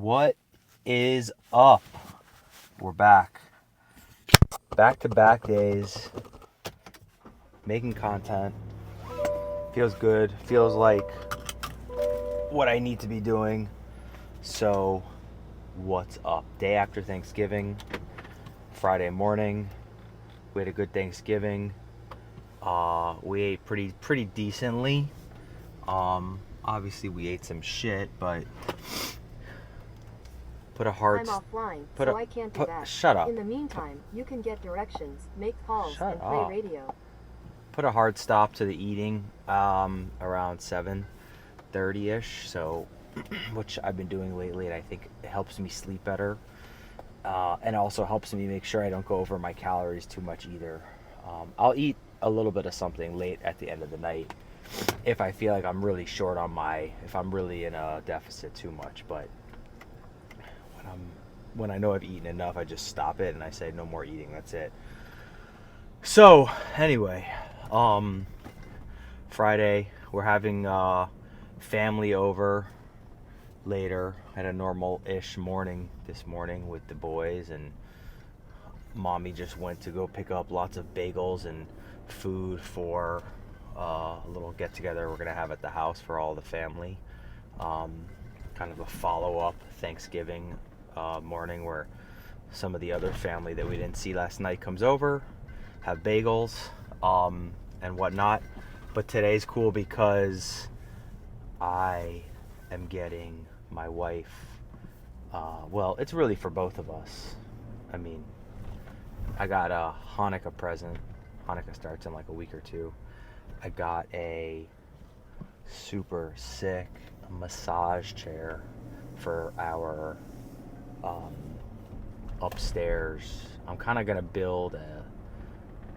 What is up? We're back. Back-to-back days. Making content. Feels good. Feels like what I need to be doing. So, what's up? Day after Thanksgiving. Friday morning. We had a good Thanksgiving. We ate pretty decently. Obviously we ate some shit, but put a heart. I'm offline, so I can't do that. Shut up. In the meantime, you can get directions, make calls, and play radio. Put a hard stop to the eating around 7:30ish. So, which I've been doing lately, and I think it helps me sleep better, and also helps me make sure I don't go over my calories too much either. I'll eat a little bit of something late at the end of the night if I feel like I'm really short on if I'm really in a deficit too much. But when I know I've eaten enough, I just stop it and I say no more eating. That's it. So anyway, Friday we're having family over later. Had a normal-ish morning this morning with the boys, and mommy just went to go pick up lots of bagels and food for a little get-together we're going to have at the house for all the family. Kind of a follow-up Thanksgiving morning where some of the other family that we didn't see last night comes over, have bagels and whatnot. But today's cool because I am getting my wife, well, it's really for both of us. I mean, I got a Hanukkah present. Hanukkah starts in like a week or two. I got a super sick massage chair for our upstairs. I'm kind of gonna build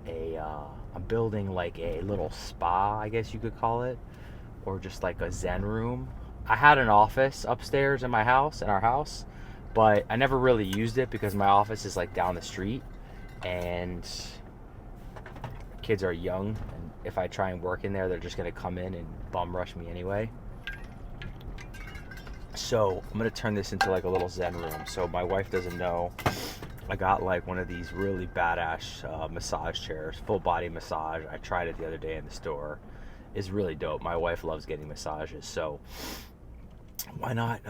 I'm building like a little spa, I guess you could call it, or just like a Zen room. I had an office upstairs in our house, but I never really used it because my office is like down the street, and kids are young, and if I try and work in there, they're just gonna come in and bum rush me anyway. So I'm gonna turn this into like a little Zen room. So my wife doesn't know, I got like one of these really badass massage chairs, full body massage. I tried it the other day in the store. It's really dope. My wife loves getting massages, so why not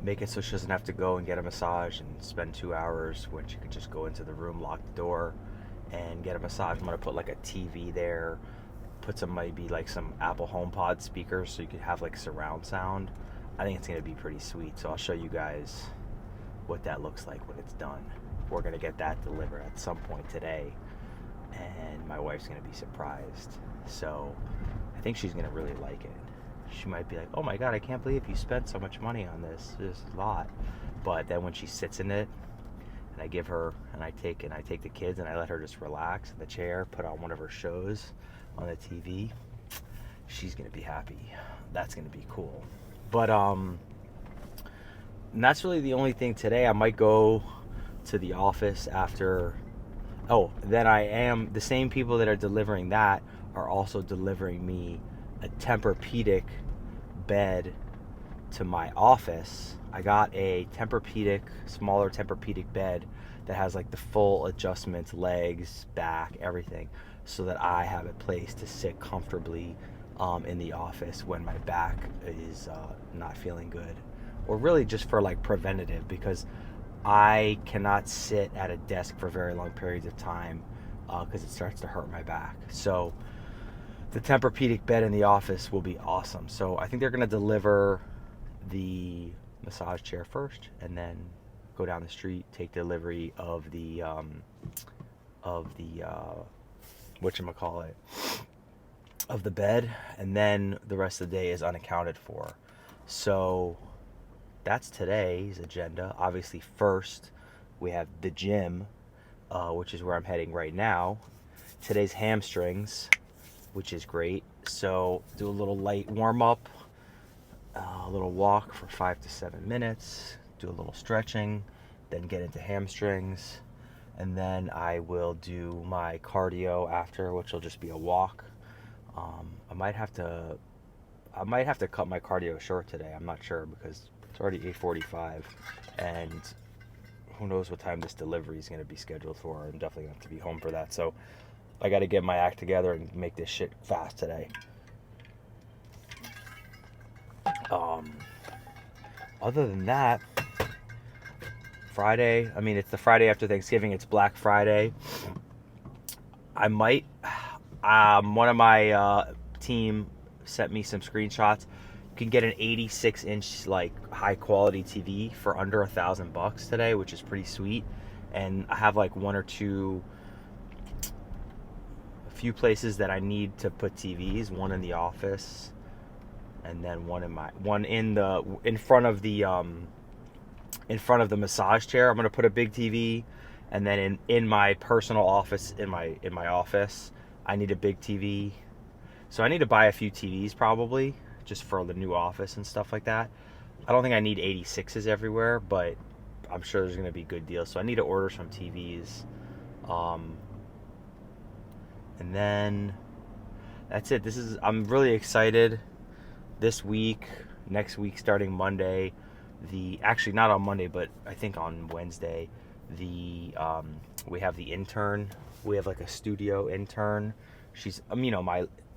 make it so she doesn't have to go and get a massage and spend 2 hours when she could just go into the room, lock the door, and get a massage. I'm gonna put like a TV there, put maybe like some Apple HomePod speakers so you could have like surround sound. I think it's gonna be pretty sweet. So I'll show you guys what that looks like when it's done. We're gonna get that delivered at some point today, and my wife's gonna be surprised. So I think she's gonna really like it. She might be like, "Oh my God, I can't believe you spent so much money on this. This is a lot." But then when she sits in it, and I give her, and I take the kids and I let her just relax in the chair, put on one of her shows on the TV, she's gonna be happy. That's gonna be cool. But and that's really the only thing today. I might go to the office after. Oh, then the same people that are delivering that are also delivering me a Tempur-Pedic bed to my office. I got a smaller Tempur-Pedic bed that has like the full adjustments, legs, back, everything, so that I have a place to sit comfortably in the office when my back is not feeling good, or really just for like preventative, because I cannot sit at a desk for very long periods of time because it starts to hurt my back. So the Tempur-Pedic bed in the office will be awesome. So I think they're going to deliver the massage chair first, and then go down the street, take delivery of the whatchamacallit, of the bed, and then the rest of the day is unaccounted for. So that's today's agenda. Obviously, first we have the gym, which is where I'm heading right now. Today's hamstrings, which is great. So do a little light warm up, a little walk for 5 to 7 minutes, do a little stretching, then get into hamstrings, and then I will do my cardio after, which will just be a walk. I might have to cut my cardio short today. I'm not sure, because It's already 8:45, and who knows what time this delivery is going to be scheduled for. I'm definitely going to have to be home for that. So I got to get my act together and make this shit fast today. Other than that, Friday, I mean, it's the Friday after Thanksgiving. It's Black Friday. I might, one of my team sent me some screenshots. You can get an 86-inch like high quality TV for under $1,000 today, which is pretty sweet. And I have like a few places that I need to put TVs. One in the office, and then one in front of the massage chair. I'm gonna put a big TV, and then in my personal office, in my office, I need a big TV. So I need to buy a few TVs probably, just for the new office and stuff like that. I don't think I need 86s everywhere, but I'm sure there's gonna be good deals. So I need to order some TVs. And then that's it. I'm really excited. This week, next week, starting Monday, actually not on Monday, but I think on Wednesday, we have the intern. We have like a studio intern. She's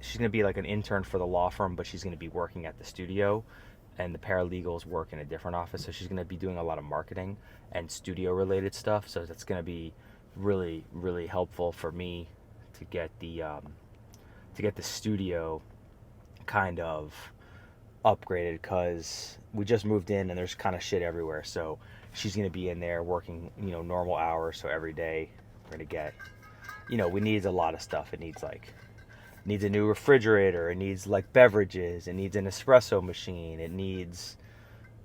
she's gonna be like an intern for the law firm, but she's gonna be working at the studio, and the paralegals work in a different office. So she's gonna be doing a lot of marketing and studio related stuff. So that's gonna be really, really helpful for me to get the studio kind of upgraded, because we just moved in and there's kind of shit everywhere. So she's going to be in there working, normal hours. So every day we're going to get, we need a lot of stuff. It needs a new refrigerator. It needs like beverages. It needs an espresso machine. It needs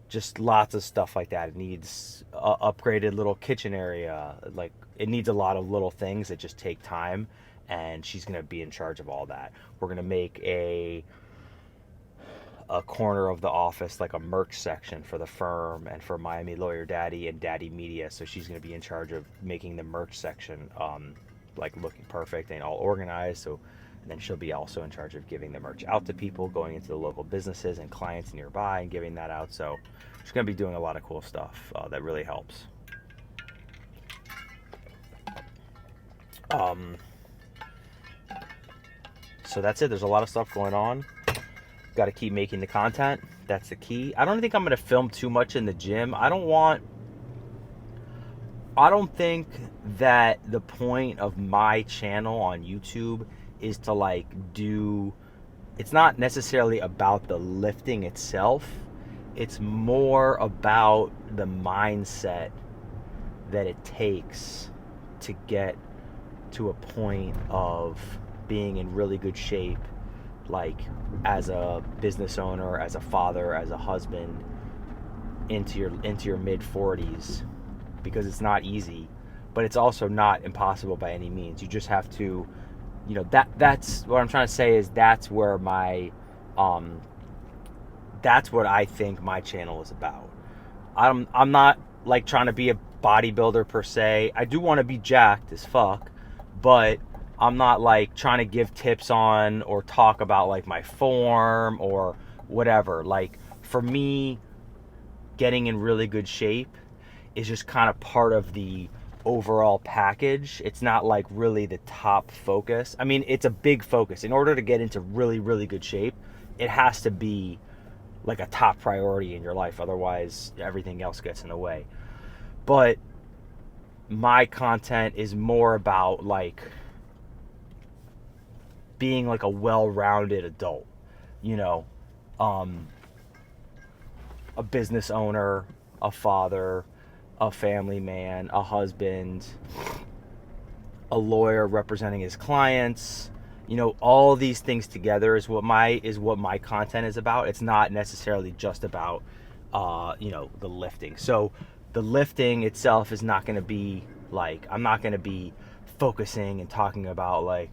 just lots of stuff like that. It needs a upgraded little kitchen area. Like, it needs a lot of little things that just take time, and she's going to be in charge of all that. We're going to make a corner of the office like a merch section for the firm and for Miami Lawyer Daddy and Daddy Media. So she's going to be in charge of making the merch section like looking perfect and all organized. So, and then she'll be also in charge of giving the merch out to people, going into the local businesses and clients nearby and giving that out. So she's going to be doing a lot of cool stuff that really helps. So that's it. There's a lot of stuff going on. Got to keep making the content. That's the key. I don't think I'm going to film too much in the gym. I don't think that the point of my channel on YouTube is to it's not necessarily about the lifting itself. It's more about the mindset that it takes to get to a point of being in really good shape, like as a business owner, as a father, as a husband, into your mid 40s, because it's not easy, but it's also not impossible by any means. You just have to, that's what I'm trying to say, is that's where that's what I think my channel is about. I'm not like trying to be a bodybuilder per se. I do want to be jacked as fuck, but I'm not like trying to give tips on or talk about like my form or whatever. Like, for me, getting in really good shape is just kind of part of the overall package. It's not like really the top focus. I mean, it's a big focus. In order to get into really, really good shape, it has to be like a top priority in your life. Otherwise, everything else gets in the way. But my content is more about like being like a well-rounded adult, a business owner, a father, a family man, a husband, a lawyer representing his clients. All these things together is what my content is about. It's not necessarily just about the lifting. So the lifting itself is not going to be like, I'm not going to be focusing and talking about like,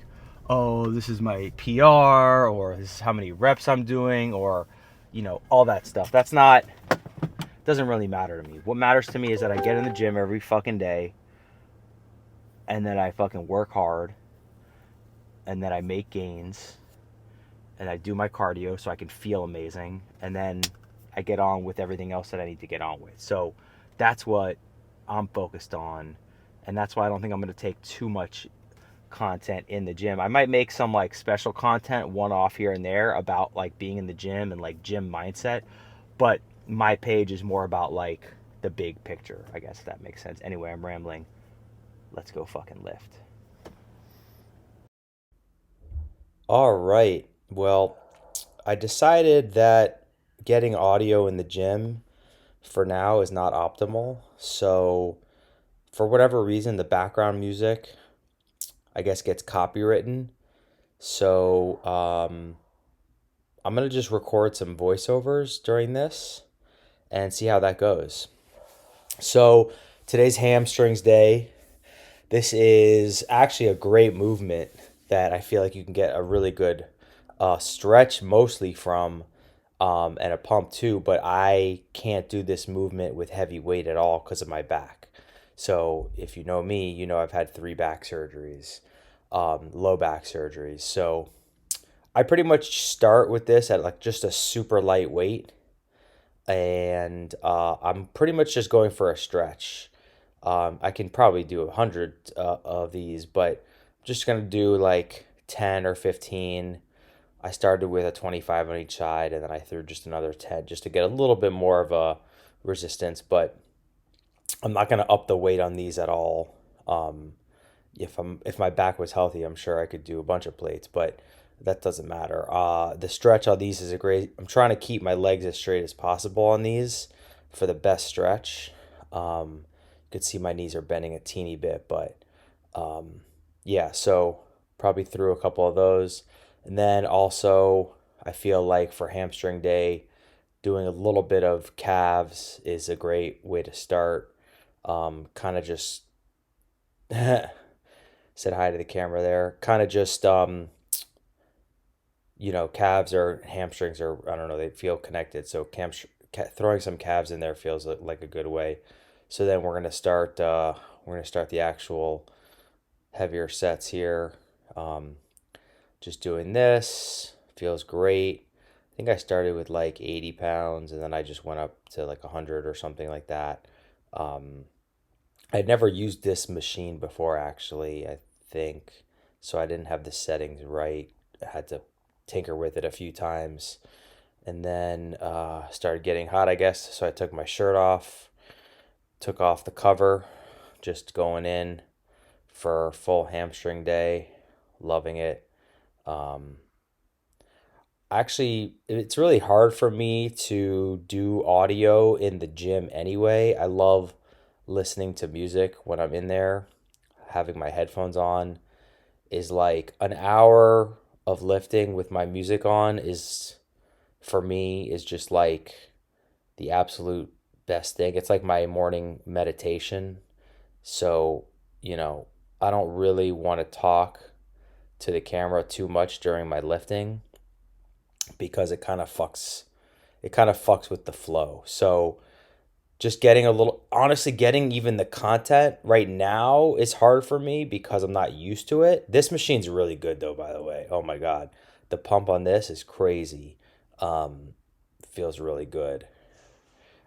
oh, this is my PR, or this is how many reps I'm doing, or all that stuff. Doesn't really matter to me. What matters to me is that I get in the gym every fucking day, and that I fucking work hard, and that I make gains, and I do my cardio so I can feel amazing, and then I get on with everything else that I need to get on with. So that's what I'm focused on, and that's why I don't think I'm going to take too much content in the gym. I might make some like special content one off here and there about like being in the gym and like gym mindset, but my page is more about like the big picture, I guess, if that makes sense. Anyway, I'm rambling. Let's go fucking lift. All right. Well, I decided that getting audio in the gym for now is not optimal. So, for whatever reason, the background music, I guess, gets copywritten. So, I'm going to just record some voiceovers during this and see how that goes. So, today's hamstrings day. This is actually a great movement that I feel like you can get a really good stretch mostly from, and a pump too, but I can't do this movement with heavy weight at all because of my back. So if you know me, you know I've had 3 back surgeries, low back surgeries. So I pretty much start with this at like just a super light weight, and I'm pretty much just going for a stretch. I can probably do 100 of these, but I'm just gonna do like 10 or 15. I started with a 25 on each side, and then I threw just another 10 just to get a little bit more of a resistance. But I'm not gonna up the weight on these at all. If my back was healthy, I'm sure I could do a bunch of plates, but that doesn't matter. The stretch on these is a great. I'm trying to keep my legs as straight as possible on these for the best stretch. You could see my knees are bending a teeny bit, but yeah. So probably threw a couple of those, and then also I feel like for hamstring day, doing a little bit of calves is a great way to start. Kind of just said hi to the camera there. Kind of just calves or hamstrings or I don't know, they feel connected. So throwing some calves in there feels like a good way. So then we're gonna start the actual heavier sets here. Just doing this feels great. I think I started with like 80 pounds and then I just went up to like 100 or something like that. Um, I'd never used this machine before, actually, I think. So I didn't have the settings right. I had to tinker with it a few times. And then started getting hot, I guess. So I took my shirt off, took off the cover, just going in for full hamstring day. Loving it. Um, Actually, it's really hard for me to do audio in the gym anyway. I love listening to music when I'm in there. Having my headphones on is like an hour of lifting with my music on is for me is just like the absolute best thing. It's like my morning meditation. So, you know, I don't really want to talk to the camera too much during my lifting because it kind of fucks with the flow. So just getting a little honestly getting even the content right now is hard for me because I'm not used to it. This machine's really good though, by the way. Oh my god. The pump on this is crazy. Um Feels really good.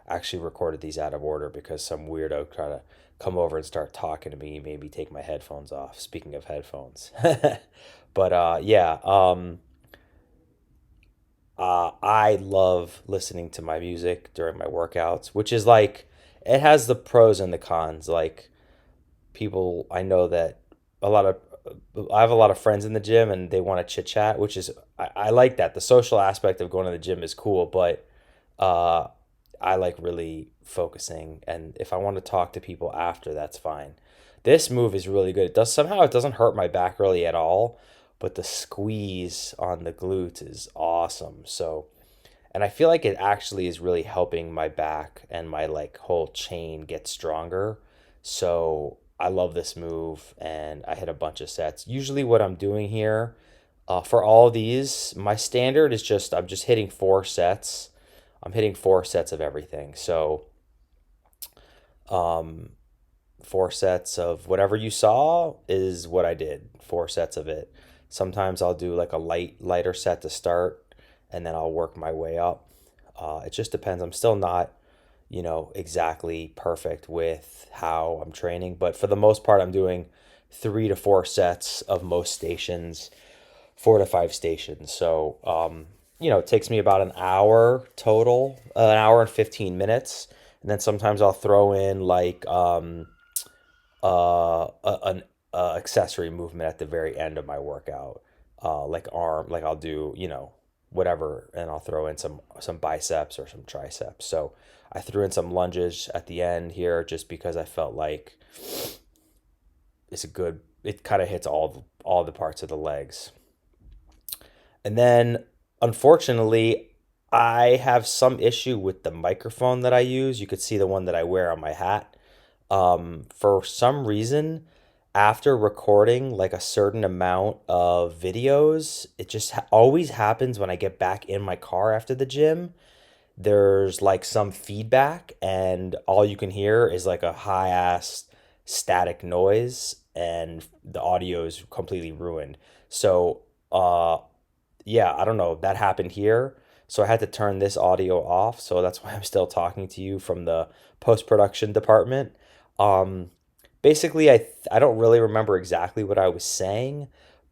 I actually recorded these out of order because some weirdo tried to come over and start talking to me, maybe take my headphones off. Speaking of headphones. But yeah, I love listening to my music during my workouts, which is like, it has the pros and the cons. Like, people, I know that a lot of, I have a lot of friends in the gym and they want to chit chat, which is, I like that. The social aspect of going to the gym is cool, but uh, I like really focusing. And if I want to talk to people after, that's fine. This move is really good. It doesn't hurt my back really at all, but the squeeze on the glutes is awesome. So, and I feel like it actually is really helping my back and my like whole chain get stronger. So I love this move and I hit a bunch of sets. Usually what I'm doing here, for all these, my standard is I'm just hitting 4 sets. I'm hitting 4 sets of everything. So um 4 sets of whatever you saw is what I did. 4 sets of it. Sometimes I'll do like a lighter set to start and then I'll work my way up. It just depends. I'm still not, exactly perfect with how I'm training, but for the most part, I'm doing 3 to 4 sets of most stations, 4 to 5 stations. So, it takes me about an hour total, an hour and 15 minutes. And then sometimes I'll throw in like an accessory movement at the very end of my workout, like arm, like I'll do, whatever, and I'll throw in some biceps or some triceps. So I threw in some lunges at the end here just because I felt like it kind of hits all the parts of the legs. And then unfortunately, I have some issue with the microphone that I use. You could see the one that I wear on my hat. For some reason, after recording like a certain amount of videos, it just always happens when I get back in my car after the gym. There's like some feedback, and all you can hear is like a high ass static noise, and the audio is completely ruined. So, yeah, I don't know. That happened here. So I had to turn this audio off. So that's why I'm still talking to you from the post production department. Um, Basically, I don't really remember exactly what I was saying,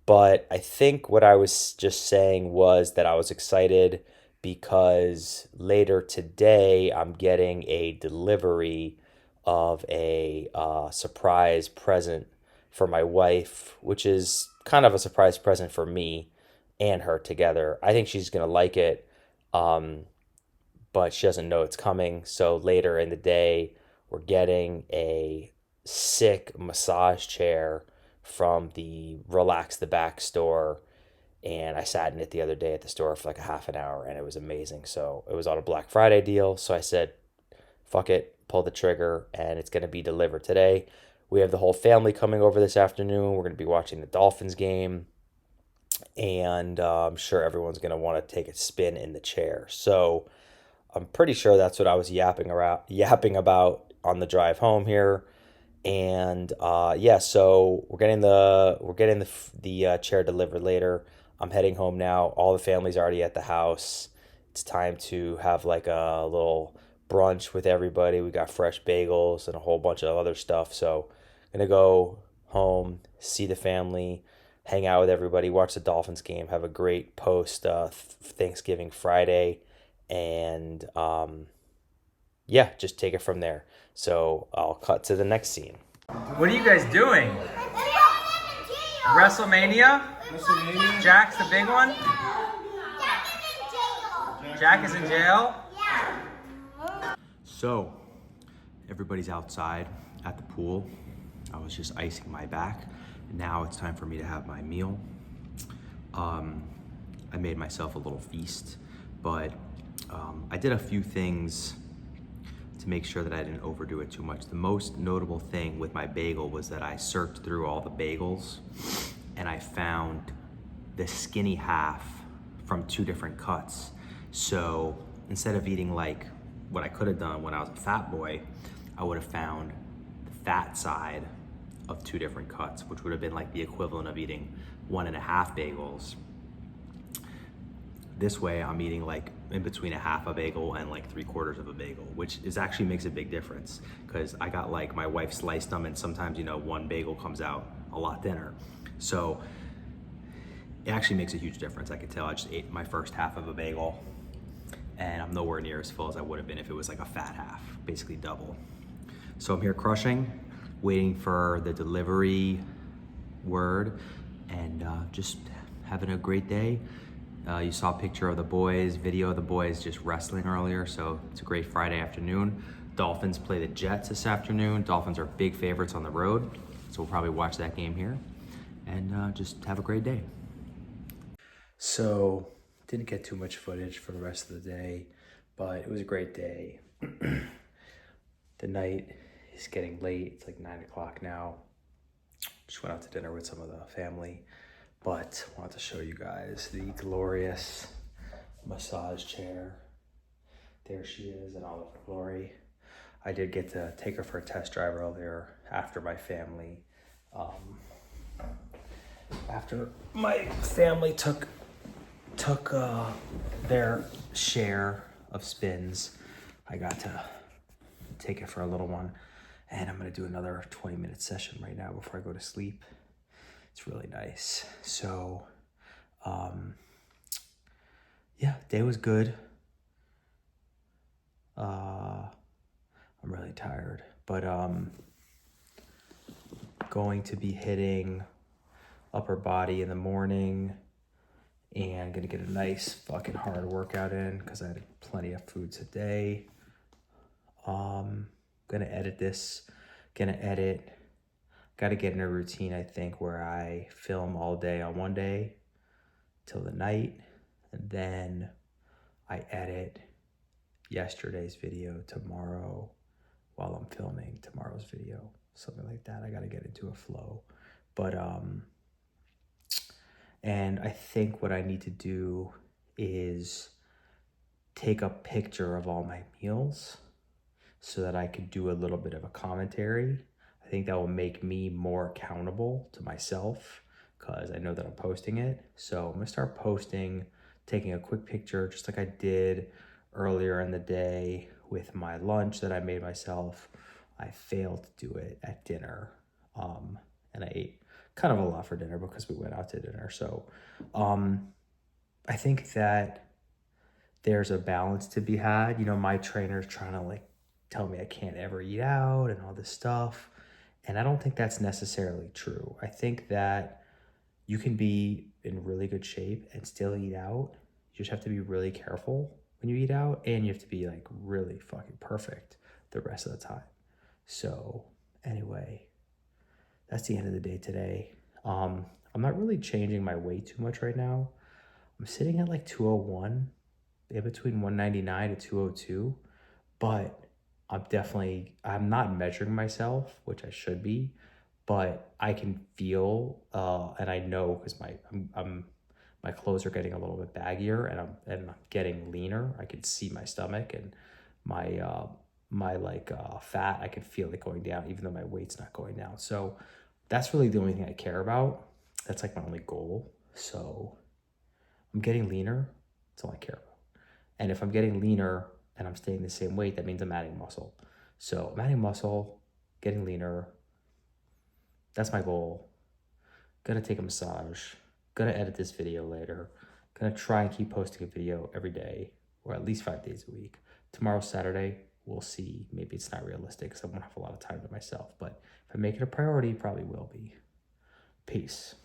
but I think what I was just saying was that I was excited because later today I'm getting a delivery of a surprise present for my wife, which is kind of a surprise present for me and her together. I think she's gonna like it, um, but she doesn't know it's coming. So later in the day, we're getting a sick massage chair from the Relax the Back store. And I sat in it the other day at the store for like a half an hour, and it was amazing. So it was on a Black Friday deal. So I said, fuck it, pull the trigger, and it's going to be delivered today. We have the whole family coming over this afternoon. We're going to be watching the Dolphins game, and I'm sure everyone's going to want to take a spin in the chair. So I'm pretty sure that's what I was yapping about on the drive home here. And yeah, so we're getting the chair delivered later. I'm heading home now. All the family's already at the house. It's time to have like a little brunch with everybody. We got fresh bagels and a whole bunch of other stuff. So I'm gonna go home, see the family, hang out with everybody, watch the Dolphins game, have a great post Thanksgiving Friday, and yeah, just take it from there. So I'll cut to the next scene. What are you guys doing? WrestleMania? Jack's the big one? Jack is in jail? So, everybody's outside at the pool. I was just icing my back. Now it's time for me to have my meal. I made myself a little feast, but I did a few things to make sure that I didn't overdo it too much. The most notable thing with my bagel was that I searched through all the bagels and I found the skinny half from 2 different cuts. So instead of eating like what I could have done when I was a fat boy, I would have found the fat side of 2 different cuts, which would have been like the equivalent of eating 1.5 bagels. This way I'm eating like in between a half a bagel and like 3/4 of a bagel, which is actually makes a big difference because I got like my wife sliced them, and sometimes, one bagel comes out a lot thinner. So it actually makes a huge difference. I could tell I just ate my first half of a bagel and I'm nowhere near as full as I would have been if it was like a fat half, basically double. So I'm here crushing, waiting for the delivery word, and just having a great day. You saw a picture of the boys, video of the boys just wrestling earlier, so it's a great Friday afternoon. Dolphins play the Jets this afternoon. Dolphins are big favorites on the road, so we'll probably watch that game here, and just have a great day. So, didn't get too much footage for the rest of the day, but it was a great day. The night is getting late, it's like 9 o'clock now. Just went out to dinner with some of the family. But I wanted to show you guys the glorious massage chair. There she is in all of her glory. I did get to take her for a test drive earlier after my family took their share of spins. I got to take it for a little one, and I'm gonna do another 20-minute session right now before I go to sleep. It's really nice. So, yeah, day was good. I'm really tired, but going to be hitting upper body in the morning and gonna get a nice fucking hard workout in because I had plenty of food today. Gonna edit this, gotta get in a routine, I think, where I film all day on one day till the night, and then I edit yesterday's video tomorrow while I'm filming tomorrow's video, something like that. I gotta get into a flow. But and I think what I need to do is take a picture of all my meals so that I could do a little bit of a commentary. I think that will make me more accountable to myself because I know that I'm posting it. So I'm gonna start posting, taking a quick picture just like I did earlier in the day with my lunch that I made myself. I failed to do it at dinner, and I ate kind of a lot for dinner because we went out to dinner. So I think that there's a balance to be had. You know, my trainer's trying to like tell me I can't ever eat out and all this stuff. And I don't think that's necessarily true. I think that you can be in really good shape and still eat out. You just have to be really careful when you eat out, and you have to be like really fucking perfect the rest of the time. So anyway, that's the end of the day today. I'm not really changing my weight too much right now. I'm sitting at like 201, in between 199 to 202, but I'm not measuring myself, which I should be, but I can feel, and I know because my clothes are getting a little bit baggier, and I'm getting leaner. I can see my stomach and my fat. I can feel it going down, even though my weight's not going down. So that's really the only thing I care about. That's like my only goal. So I'm getting leaner. That's all I care about. And if I'm getting leaner and I'm staying the same weight, that means I'm adding muscle. So I'm adding muscle, getting leaner. That's my goal. Gonna take a massage. Gonna edit this video later. Gonna try and keep posting a video every day, or at least 5 days a week. Tomorrow's Saturday. We'll see. Maybe it's not realistic because I won't have a lot of time to myself. But if I make it a priority, it probably will be. Peace.